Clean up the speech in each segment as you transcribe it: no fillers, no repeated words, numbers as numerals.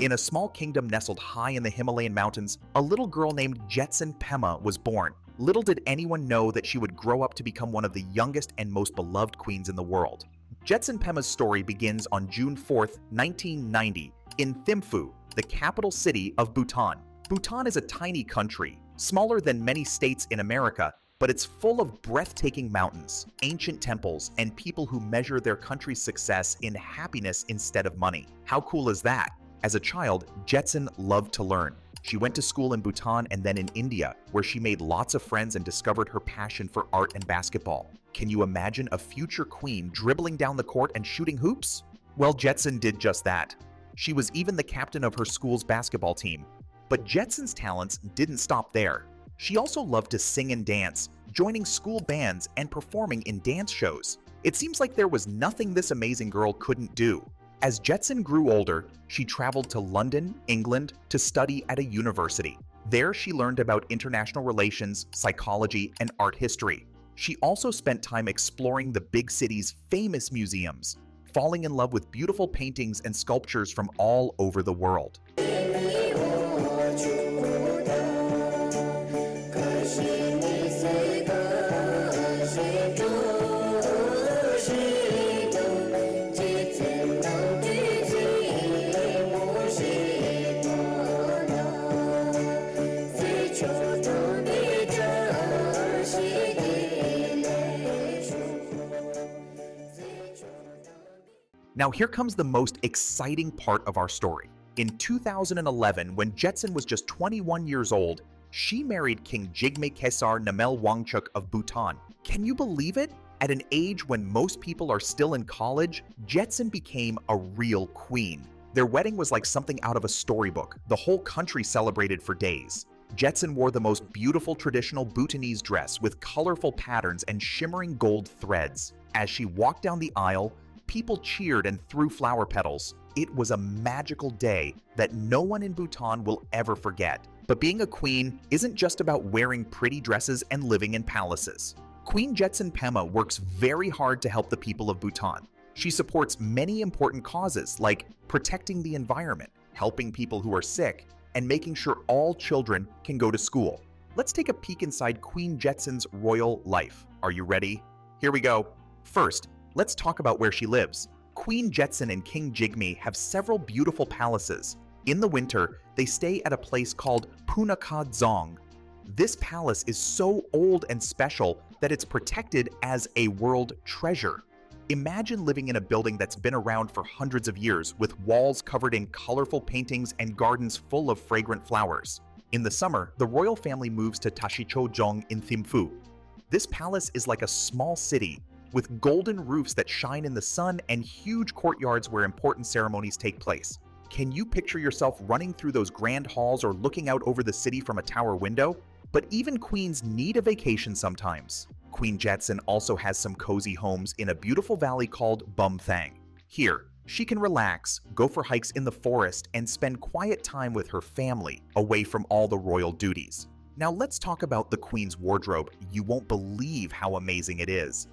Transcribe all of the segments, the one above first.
In a small kingdom nestled high in the Himalayan mountains, a little girl named Jetsun Pema was born. Little did anyone know that she would grow up to become one of the youngest and most beloved queens in the world. Jetsun Pema's story begins on June 4th, 1990, in Thimphu, the capital city of Bhutan. Bhutan is a tiny country, smaller than many states in America, but it's full of breathtaking mountains, ancient temples, and people who measure their country's success in happiness instead of money. How cool is that? As a child, Jetsun loved to learn. She went to school in Bhutan and then in India, where she made lots of friends and discovered her passion for art and basketball. Can you imagine a future queen dribbling down the court and shooting hoops? Well, Jetsun did just that. She was even the captain of her school's basketball team. But Jetsun's talents didn't stop there. She also loved to sing and dance, joining school bands and performing in dance shows. It seems like there was nothing this amazing girl couldn't do. As Jetsun grew older, she traveled to London, England, to study at a university. There she learned about international relations, psychology, and art history. She also spent time exploring the big city's famous museums, falling in love with beautiful paintings and sculptures from all over the world. Now here comes the most exciting part of our story. In 2011, when Jetsun was just 21 years old, she married King Jigme Khesar Namel Wangchuk of Bhutan. Can you believe it? At an age when most people are still in college, Jetsun became a real queen. Their wedding was like something out of a storybook. The whole country celebrated for days. Jetsun wore the most beautiful traditional Bhutanese dress with colorful patterns and shimmering gold threads. As she walked down the aisle, people cheered and threw flower petals. It was a magical day that no one in Bhutan will ever forget. But being a queen isn't just about wearing pretty dresses and living in palaces. Queen Jetsun Pema works very hard to help the people of Bhutan. She supports many important causes like protecting the environment, helping people who are sick, and making sure all children can go to school. Let's take a peek inside Queen Jetsun's royal life. Are you ready? Here we go. First, let's talk about where she lives. Queen Jetsun and King Jigme have several beautiful palaces. In the winter, they stay at a place called Punakha Dzong. This palace is so old and special that it's protected as a world treasure. Imagine living in a building that's been around for hundreds of years with walls covered in colorful paintings and gardens full of fragrant flowers. In the summer, the royal family moves to Tashichho Dzong in Thimphu. This palace is like a small city with golden roofs that shine in the sun and huge courtyards where important ceremonies take place. Can you picture yourself running through those grand halls or looking out over the city from a tower window? But even queens need a vacation sometimes. Queen Jetsun also has some cozy homes in a beautiful valley called Bumthang. Here, she can relax, go for hikes in the forest, and spend quiet time with her family, away from all the royal duties. Now let's talk about the queen's wardrobe. You won't believe how amazing it is.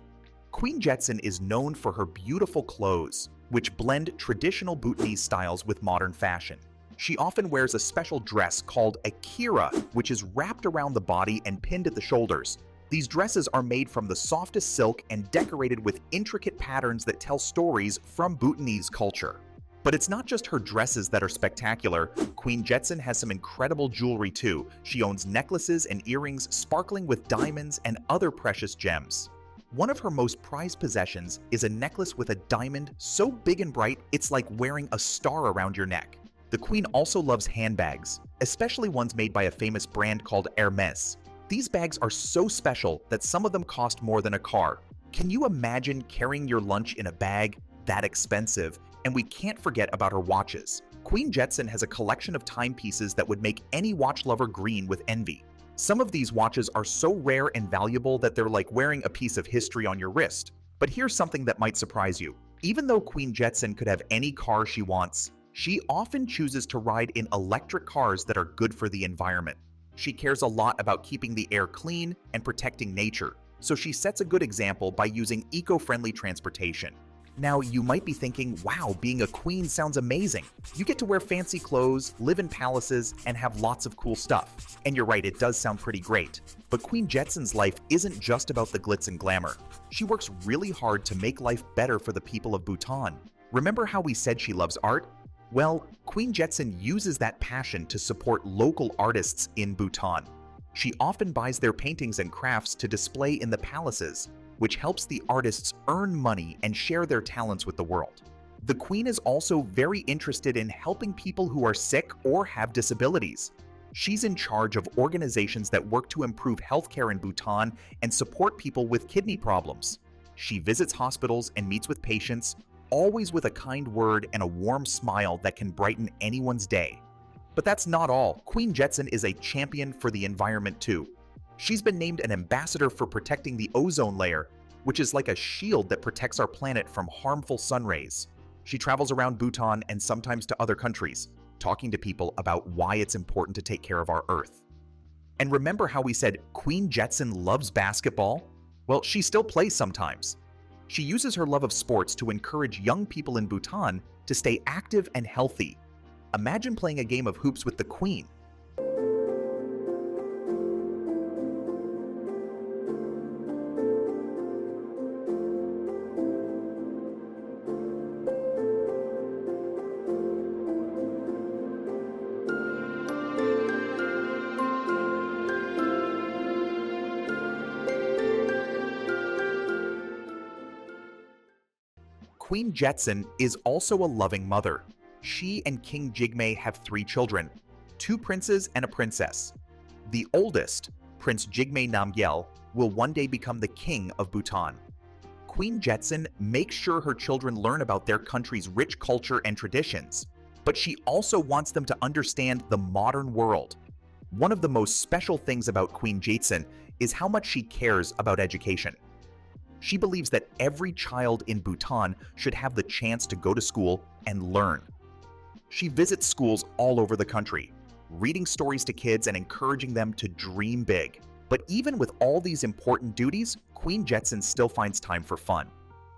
Queen Jetsun is known for her beautiful clothes, which blend traditional Bhutanese styles with modern fashion. She often wears a special dress called a kira, which is wrapped around the body and pinned at the shoulders. These dresses are made from the softest silk and decorated with intricate patterns that tell stories from Bhutanese culture. But it's not just her dresses that are spectacular. Queen Jetsun has some incredible jewelry too. She owns necklaces and earrings sparkling with diamonds and other precious gems. One of her most prized possessions is a necklace with a diamond so big and bright it's like wearing a star around your neck. The queen also loves handbags, especially ones made by a famous brand called Hermes. These bags are so special that some of them cost more than a car. Can you imagine carrying your lunch in a bag that expensive? And we can't forget about her watches. Queen Jetsun has a collection of timepieces that would make any watch lover green with envy. Some of these watches are so rare and valuable that they're like wearing a piece of history on your wrist. But here's something that might surprise you. Even though Queen Jetsun could have any car she wants, she often chooses to ride in electric cars that are good for the environment. She cares a lot about keeping the air clean and protecting nature, so she sets a good example by using eco-friendly transportation. Now, you might be thinking, wow, being a queen sounds amazing. You get to wear fancy clothes, live in palaces, and have lots of cool stuff. And you're right, it does sound pretty great. But Queen Jetsun's life isn't just about the glitz and glamour. She works really hard to make life better for the people of Bhutan. Remember how we said she loves art? Well, Queen Jetsun uses that passion to support local artists in Bhutan. She often buys their paintings and crafts to display in the palaces, which helps the artists earn money and share their talents with the world. The Queen is also very interested in helping people who are sick or have disabilities. She's in charge of organizations that work to improve healthcare in Bhutan and support people with kidney problems. She visits hospitals and meets with patients, always with a kind word and a warm smile that can brighten anyone's day. But that's not all. Queen Jetsun is a champion for the environment too. She's been named an ambassador for protecting the ozone layer, which is like a shield that protects our planet from harmful sun rays. She travels around Bhutan and sometimes to other countries, talking to people about why it's important to take care of our Earth. And remember how we said Queen Jetsun loves basketball? Well, she still plays sometimes. She uses her love of sports to encourage young people in Bhutan to stay active and healthy. Imagine playing a game of hoops with the Queen. Queen Jetsun is also a loving mother. She and King Jigme have 3 children, 2 princes and a princess. The oldest, Prince Jigme Namgyel, will one day become the king of Bhutan. Queen Jetsun makes sure her children learn about their country's rich culture and traditions, but she also wants them to understand the modern world. One of the most special things about Queen Jetsun is how much she cares about education. She believes that every child in Bhutan should have the chance to go to school and learn. She visits schools all over the country, reading stories to kids and encouraging them to dream big. But even with all these important duties, Queen Jetsun still finds time for fun.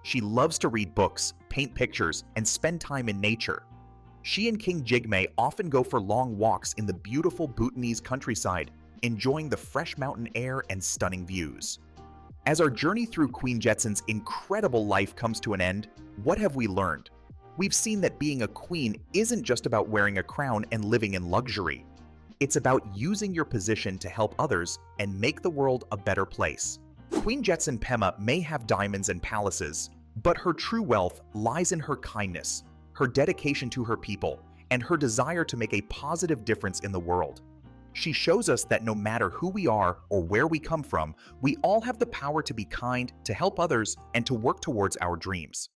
She loves to read books, paint pictures, and spend time in nature. She and King Jigme often go for long walks in the beautiful Bhutanese countryside, enjoying the fresh mountain air and stunning views. As our journey through Queen Jetsun's incredible life comes to an end, what have we learned? We've seen that being a queen isn't just about wearing a crown and living in luxury. It's about using your position to help others and make the world a better place. Queen Jetsun Pema may have diamonds and palaces, but her true wealth lies in her kindness, her dedication to her people, and her desire to make a positive difference in the world. She shows us that no matter who we are or where we come from, we all have the power to be kind, to help others, and to work towards our dreams.